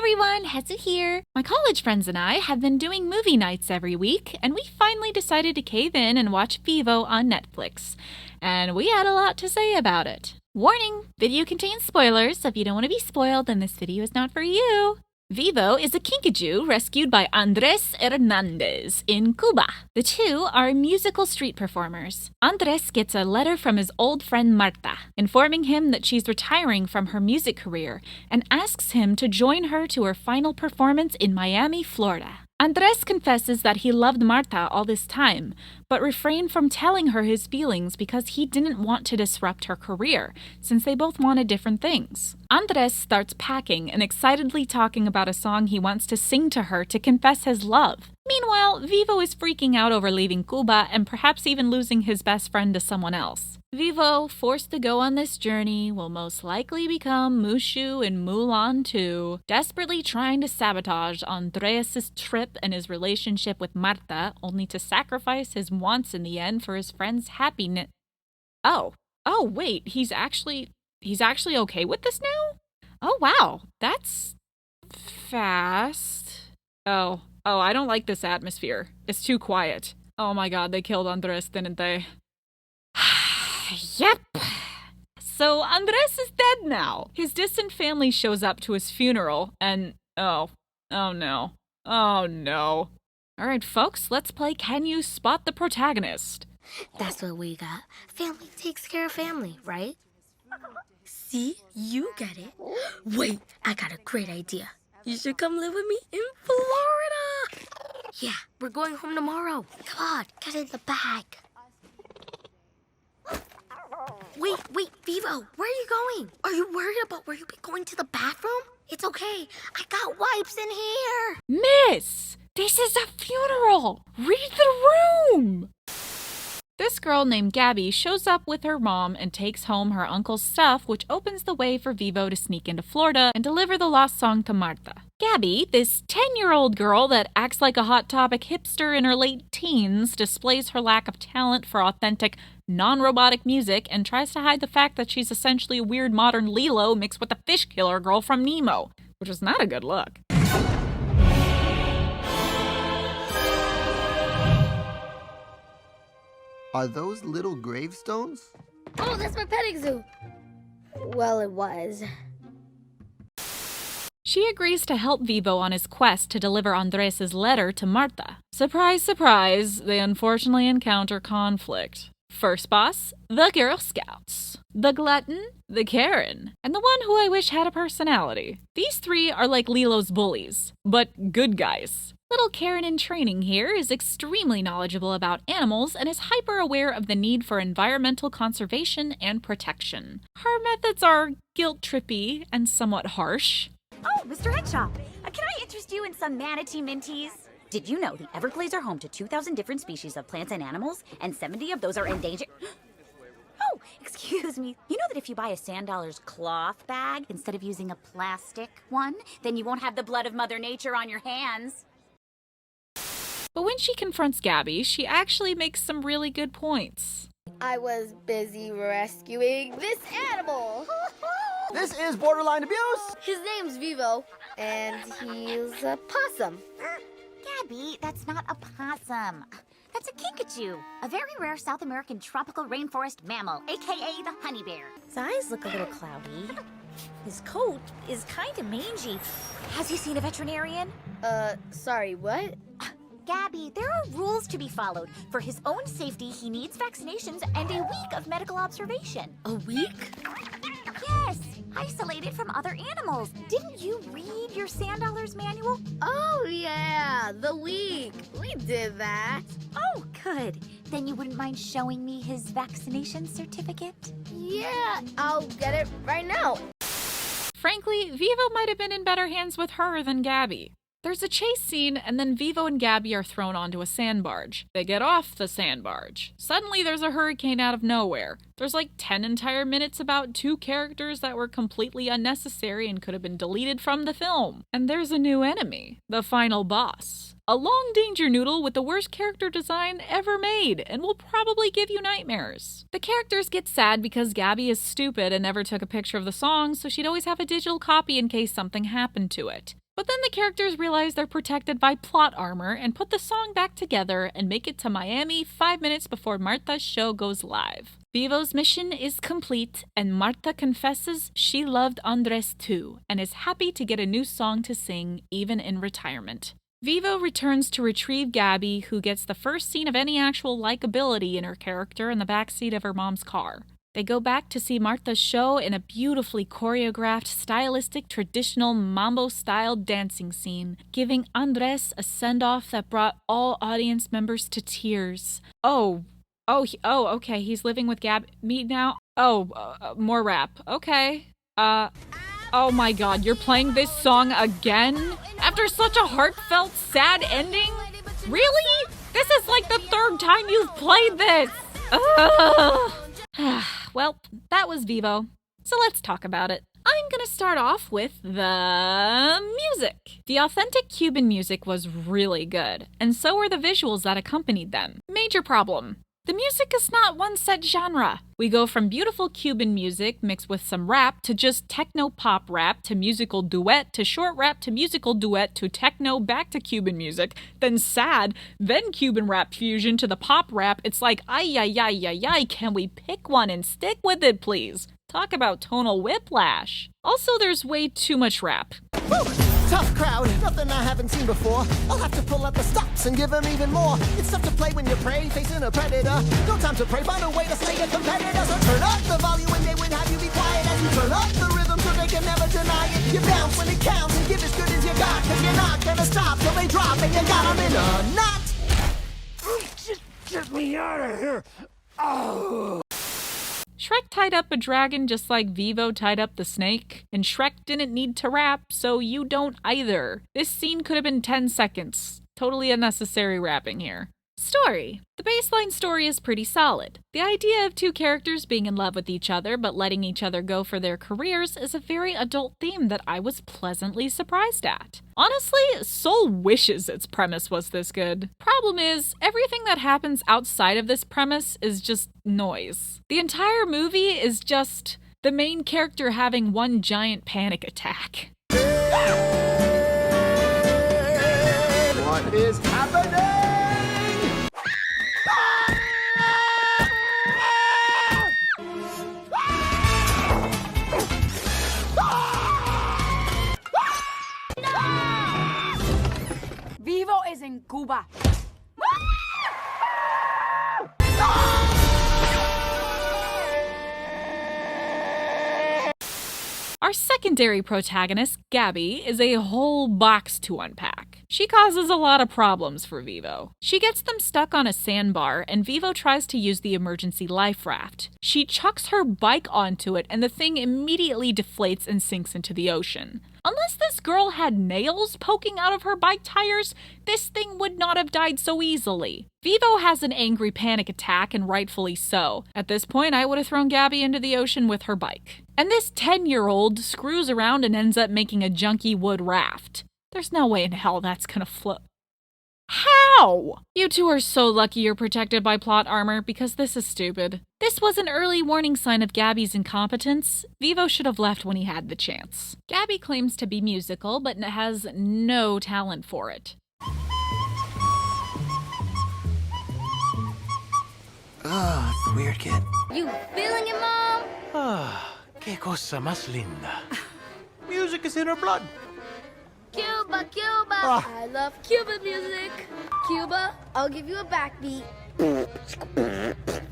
everyone, Hezu here. My college friends and I have been doing movie nights every week, and we finally decided to cave in and watch Vivo on Netflix. And we had a lot to say about it. Warning, video contains spoilers, so if you don't want to be spoiled, then this video is not for you. Vivo is a kinkajou rescued by Andres Hernandez in Cuba. The two are musical street performers. Andres gets a letter from his old friend Marta, informing him that she's retiring from her music career and asks him to join her to her final performance in Miami, Florida. Andres confesses that he loved Marta all this time, but refrained from telling her his feelings because he didn't want to disrupt her career, since they both wanted different things. Andres starts packing and excitedly talking about a song he wants to sing to her to confess his love. Meanwhile, Vivo is freaking out over leaving Cuba and perhaps even losing his best friend to someone else. Vivo, forced to go on this journey, will most likely become Mushu in Mulan 2, desperately trying to sabotage Andres' trip and his relationship with Marta, only to sacrifice his wants in the end for his friend's happiness. Oh, wait, he's actually okay with this now? Oh, wow, that's fast. Oh, I don't like this atmosphere. It's too quiet. Oh my god, they killed Andres, didn't they? Yep. So Andres is dead now. His distant family shows up to his funeral and oh no. Alright folks, let's play Can You Spot the Protagonist? That's what we got. Family takes care of family, right? See? You get it. Wait, I got a great idea. You should come live with me in Florida. Yeah, we're going home tomorrow. Come on, get in the bag. Wait, Vivo, where are you going? Are you worried about where you'll be going to the bathroom? It's okay, I got wipes in here. Miss, this is a funeral. Read the room. This girl named Gabby shows up with her mom and takes home her uncle's stuff, which opens the way for Vivo to sneak into Florida and deliver the lost song to Marta. Gabby, this 10-year-old girl that acts like a Hot Topic hipster in her late teens, displays her lack of talent for authentic, non-robotic music and tries to hide the fact that she's essentially a weird modern Lilo mixed with a fish killer girl from Nemo, which is not a good look. Are those little gravestones? Oh, that's my petting zoo. Well, it was. She agrees to help Vivo on his quest to deliver Andres' letter to Marta. Surprise, surprise, they unfortunately encounter conflict. First boss, the Girl Scouts. The Glutton, the Karen, and the one who I wish had a personality. These three are like Lilo's bullies, but good guys. Little Karen in training here is extremely knowledgeable about animals and is hyper-aware of the need for environmental conservation and protection. Her methods are guilt-trippy and somewhat harsh. Oh, Mr. Headshop, can I interest you in some manatee minties? Did you know the Everglades are home to 2,000 different species of plants and animals, and 70 of those are endangered? Oh, excuse me. You know that if you buy a Sand cloth bag instead of using a plastic one, then you won't have the blood of Mother Nature on your hands? But when she confronts Gabby, she actually makes some really good points. I was busy rescuing this animal. This is borderline abuse! His name's Vivo, and he's a possum. Gabby, that's not a possum. That's a kinkajou, a very rare South American tropical rainforest mammal, aka the honey bear. His eyes look a little cloudy. His coat is kind of mangy. Has he seen a veterinarian? Sorry, what? Gabby, there are rules to be followed. For his own safety, he needs vaccinations and a week of medical observation. A week? Yes, isolated from other animals. Didn't you read your Sand manual? Oh, yeah, the week. We did that. Oh, good. Then you wouldn't mind showing me his vaccination certificate? Yeah, I'll get it right now. Frankly, Vivo might have been in better hands with her than Gabby. There's a chase scene, and then Vivo and Gabby are thrown onto a sand barge. They get off the sand barge. Suddenly there's a hurricane out of nowhere. There's like 10 entire minutes about two characters that were completely unnecessary and could have been deleted from the film. And there's a new enemy, the final boss. A long danger noodle with the worst character design ever made, and will probably give you nightmares. The characters get sad because Gabby is stupid and never took a picture of the song, so she'd always have a digital copy in case something happened to it. But then the characters realize they're protected by plot armor and put the song back together and make it to Miami 5 minutes before Martha's show goes live. Vivo's mission is complete, and Martha confesses she loved Andres too and is happy to get a new song to sing, even in retirement. Vivo returns to retrieve Gabby, who gets the first scene of any actual likability in her character in the backseat of her mom's car. They go back to see Martha's show in a beautifully choreographed, stylistic, traditional mambo-style dancing scene, giving Andres a send-off that brought all audience members to tears. Okay, he's living with me now? More rap. Okay. Oh my god, you're playing this song again? After such a heartfelt, sad ending? Really? This is like the 3rd time you've played this! Well, that was Vivo, so let's talk about it. I'm gonna start off with the music. The authentic Cuban music was really good, and so were the visuals that accompanied them. Major problem. The music is not one set genre. We go from beautiful Cuban music mixed with some rap to just techno-pop rap to musical duet to short rap to musical duet to techno back to Cuban music, then sad, then Cuban rap fusion to the pop rap. It's like, ay, can we pick one and stick with it, please? Talk about tonal whiplash. Also, there's way too much rap. Woo! Tough crowd, nothing I haven't seen before. I'll have to pull out the stops and give them even more. It's tough to play when you're prey, facing a predator. No time to pray, find a way to stay a competitor. So turn up the volume when they would have you be quiet. As you turn up the rhythm so they can never deny it. You bounce when it counts and give as good as you got. Cause you're not gonna stop till they drop and you got them in a knot. Just get me out of here. Oh. Shrek tied up a dragon just like Vivo tied up the snake, and Shrek didn't need to rap, so you don't either. This scene could have been 10 seconds. Totally unnecessary rapping here. Story. The baseline story is pretty solid. The idea of two characters being in love with each other but letting each other go for their careers is a very adult theme that I was pleasantly surprised at. Honestly, Soul wishes its premise was this good. Problem is, everything that happens outside of this premise is just noise. The entire movie is just the main character having one giant panic attack. What is happening? Vivo is in Cuba. Our secondary protagonist, Gabby, is a whole box to unpack. She causes a lot of problems for Vivo. She gets them stuck on a sandbar, and Vivo tries to use the emergency life raft. She chucks her bike onto it, and the thing immediately deflates and sinks into the ocean. Unless this girl had nails poking out of her bike tires, this thing would not have died so easily. Vivo has an angry panic attack, and rightfully so. At this point, I would have thrown Gabby into the ocean with her bike. And this 10-year-old screws around and ends up making a junky wood raft. There's no way in hell that's gonna float. How? You two are so lucky you're protected by plot armor, because this is stupid. This was an early warning sign of Gabby's incompetence. Vivo should have left when he had the chance. Gabby claims to be musical, but has no talent for it. It's the weird kid. You feeling it, Mom? Qué cosa más linda. Music is in her blood. Cuba, Cuba. I love Cuban music. Cuba, I'll give you a backbeat.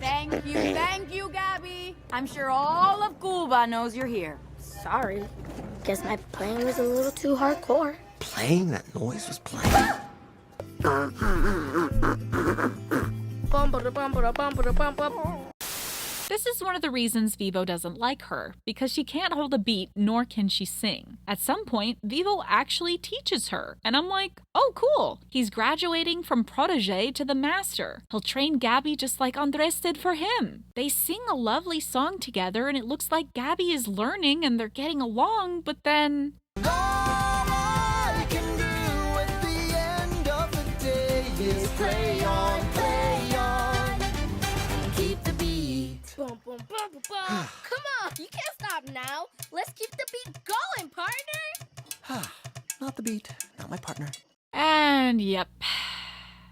Thank you, Gabby. I'm sure all of Cuba knows you're here. Sorry. Guess my playing was a little too hardcore. Playing? That noise was playing. This is one of the reasons Vivo doesn't like her, because she can't hold a beat, nor can she sing. At some point, Vivo actually teaches her, and I'm like, oh cool, he's graduating from protege to the master. He'll train Gabby just like Andres did for him. They sing a lovely song together, and it looks like Gabby is learning and they're getting along, but then... All I can do at the end of the day is play on, play on. Keep the beat. Boom, boom, boom, boom, boom. Come on, you can't stop now. Let's keep the beat going, partner. Not the beat, not my partner. And yep.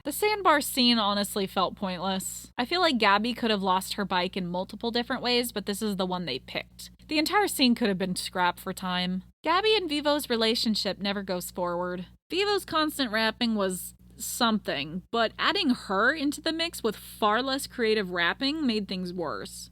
The sandbar scene honestly felt pointless. I feel like Gabby could have lost her bike in multiple different ways, but this is the one they picked. The entire scene could have been scrapped for time. Gabby and Vivo's relationship never goes forward. Vivo's constant rapping was something, but adding her into the mix with far less creative rapping made things worse.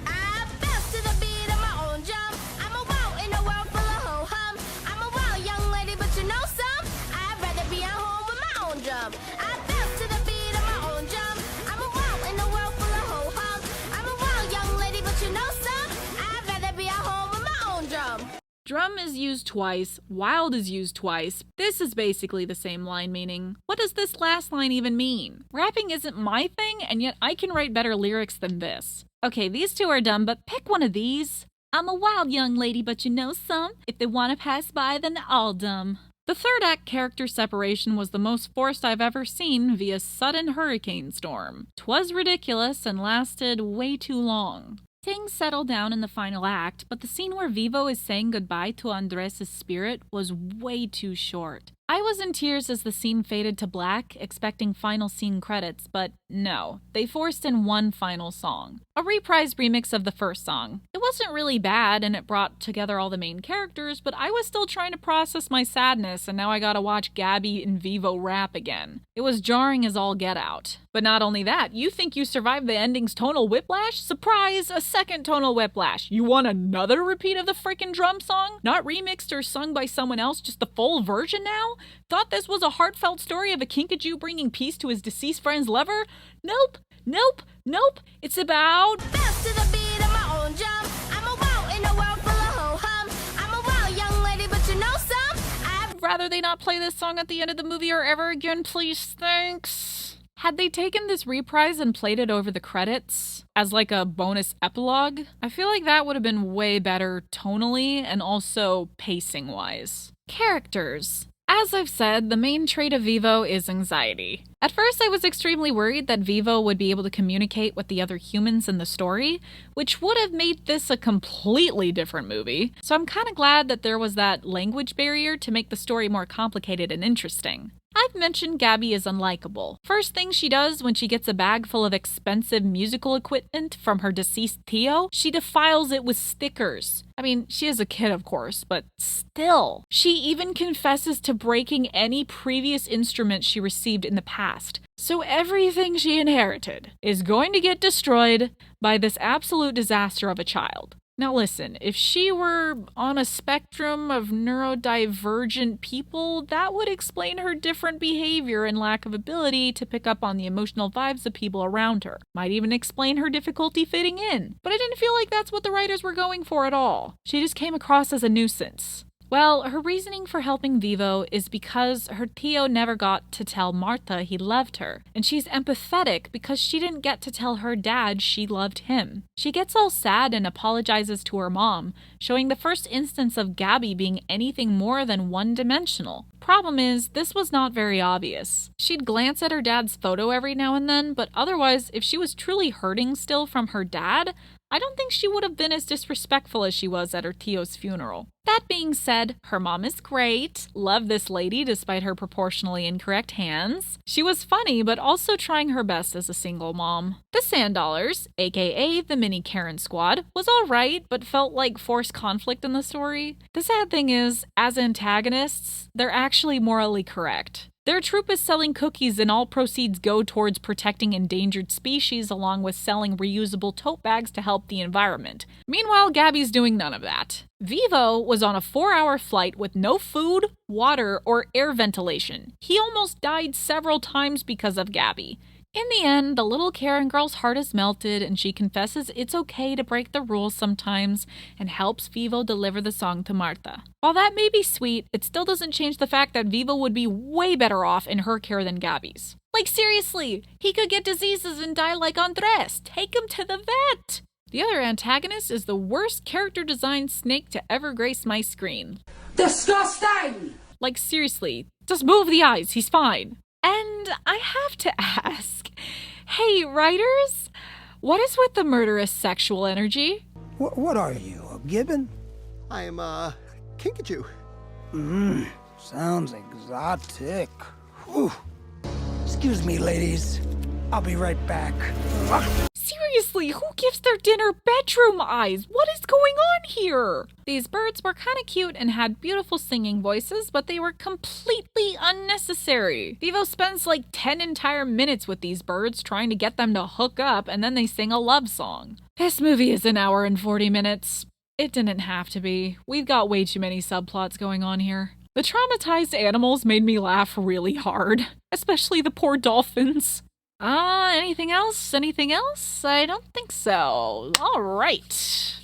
I bounce to the beat of my own drum. I'm a wow in a world full of ho-hum. I'm a wild young lady, but you know some? I'd rather be at home with my own drum. I bounce to the beat of my own drum. I'm a wow in a world full of ho-hum. I'm a wild young lady, but you know some? I'd rather be at home with my own drum. Drum is used twice, wild is used twice. This is basically the same line meaning. What does this last line even mean? Rapping isn't my thing, and yet I can write better lyrics than this. Okay, these two are dumb, but pick one of these. I'm a wild young lady, but you know some? If they want to pass by, then they're all dumb. The third act character separation was the most forced I've ever seen via sudden hurricane storm. 'Twas ridiculous and lasted way too long. Things settled down in the final act, but the scene where Vivo is saying goodbye to Andres' spirit was way too short. I was in tears as the scene faded to black, expecting final scene credits, but no, they forced in one final song. A reprised remix of the first song. It wasn't really bad and it brought together all the main characters, but I was still trying to process my sadness and now I gotta watch Gabby and Vivo rap again. It was jarring as all get out. But not only that, you think you survived the ending's tonal whiplash? Surprise! A second tonal whiplash. You want another repeat of the freaking drum song? Not remixed or sung by someone else, just the full version now? Thought this was a heartfelt story of a kinkajou bringing peace to his deceased friend's lover? Nope, nope, nope. It's about... Bounce to the beat of my own drum. I'm a wow in a world full of ho-hum. I'm a wild young lady, but you know some? I'd rather they not play this song at the end of the movie or ever again, please, thanks. Had they taken this reprise and played it over the credits as like a bonus epilogue, I feel like that would have been way better tonally and also pacing-wise. Characters. As I've said, the main trait of Vivo is anxiety. At first, I was extremely worried that Vivo would be able to communicate with the other humans in the story, which would have made this a completely different movie. So I'm kind of glad that there was that language barrier to make the story more complicated and interesting. I've mentioned Gabby is unlikable. First thing she does when she gets a bag full of expensive musical equipment from her deceased Theo, she defiles it with stickers. I mean, she is a kid, of course, but still. She even confesses to breaking any previous instrument she received in the past. So everything she inherited is going to get destroyed by this absolute disaster of a child. Now listen, if she were on a spectrum of neurodivergent people, that would explain her different behavior and lack of ability to pick up on the emotional vibes of people around her. Might even explain her difficulty fitting in. But I didn't feel like that's what the writers were going for at all. She just came across as a nuisance. Well, her reasoning for helping Vivo is because her Theo never got to tell Martha he loved her, and she's empathetic because she didn't get to tell her dad she loved him. She gets all sad and apologizes to her mom, showing the first instance of Gabby being anything more than one-dimensional. Problem is, this was not very obvious. She'd glance at her dad's photo every now and then, but otherwise, if she was truly hurting still from her dad, I don't think she would have been as disrespectful as she was at her Theo's funeral. That being said, her mom is great. Love this lady despite her proportionally incorrect hands. She was funny, but also trying her best as a single mom. The Sanddollars, aka the mini Karen squad, was alright, but felt like forced conflict in the story. The sad thing is, as antagonists, they're actually morally correct. Their troop is selling cookies and all proceeds go towards protecting endangered species along with selling reusable tote bags to help the environment. Meanwhile, Gabby's doing none of that. Vivo was on a 4-hour flight with no food, water, or air ventilation. He almost died several times because of Gabby. In the end, the little Karen girl's heart is melted and she confesses it's okay to break the rules sometimes and helps Vivo deliver the song to Martha. While that may be sweet, it still doesn't change the fact that Vivo would be way better off in her care than Gabby's. Like seriously, he could get diseases and die like Andres. Take him to the vet! The other antagonist is the worst character design snake to ever grace my screen. Disgusting! Like seriously, just move the eyes, he's fine. And I have to ask, hey, writers, what is with the murderous sexual energy? What are you, a gibbon? I am, Kinkajou. Sounds exotic. Whew. Excuse me, ladies. I'll be right back. Seriously, who gives their dinner bedroom eyes? What is going on here? These birds were kind of cute and had beautiful singing voices, but they were completely unnecessary. Vivo spends like 10 entire minutes with these birds trying to get them to hook up, and then they sing a love song. This movie is an hour and 40 minutes. It didn't have to be. We've got way too many subplots going on here. The traumatized animals made me laugh really hard, especially the poor dolphins. Anything else? Anything else? I don't think so. All right.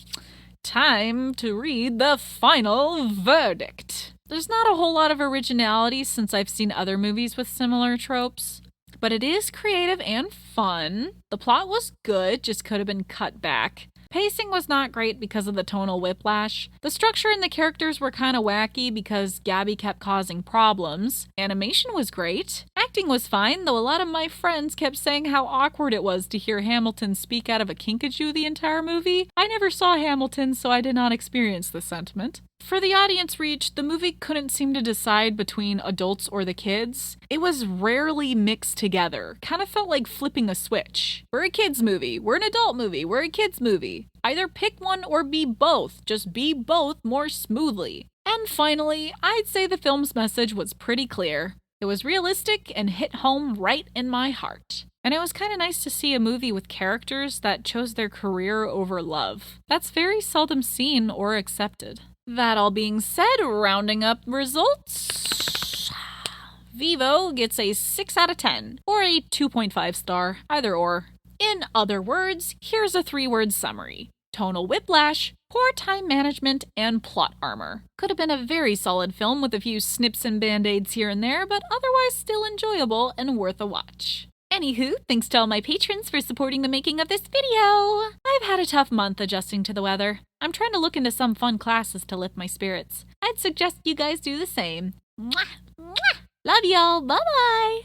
Time to read the final verdict. There's not a whole lot of originality since I've seen other movies with similar tropes, but it is creative and fun. The plot was good, just could have been cut back. Pacing was not great because of the tonal whiplash. The structure and the characters were kind of wacky because Gabby kept causing problems. Animation was great. Acting was fine, though a lot of my friends kept saying how awkward it was to hear Hamilton speak out of a kinkajou the entire movie. I never saw Hamilton, so I did not experience the sentiment. For the audience reach, the movie couldn't seem to decide between adults or the kids. It was rarely mixed together. Kind of felt like flipping a switch. We're a kids movie. We're an adult movie. We're a kids movie. Either pick one or be both. Just be both more smoothly. And finally, I'd say the film's message was pretty clear. It was realistic and hit home right in my heart. And it was kind of nice to see a movie with characters that chose their career over love. That's very seldom seen or accepted. That all being said, rounding up results, Vivo gets a 6 out of 10, or a 2.5 star, either or. In other words, here's a 3-word summary. Tonal whiplash, poor time management, and plot armor. Could have been a very solid film with a few snips and band-aids here and there, but otherwise still enjoyable and worth a watch. Anywho, thanks to all my patrons for supporting the making of this video. I've had a tough month adjusting to the weather. I'm trying to look into some fun classes to lift my spirits. I'd suggest you guys do the same. Mwah! Mwah! Love y'all. Bye-bye.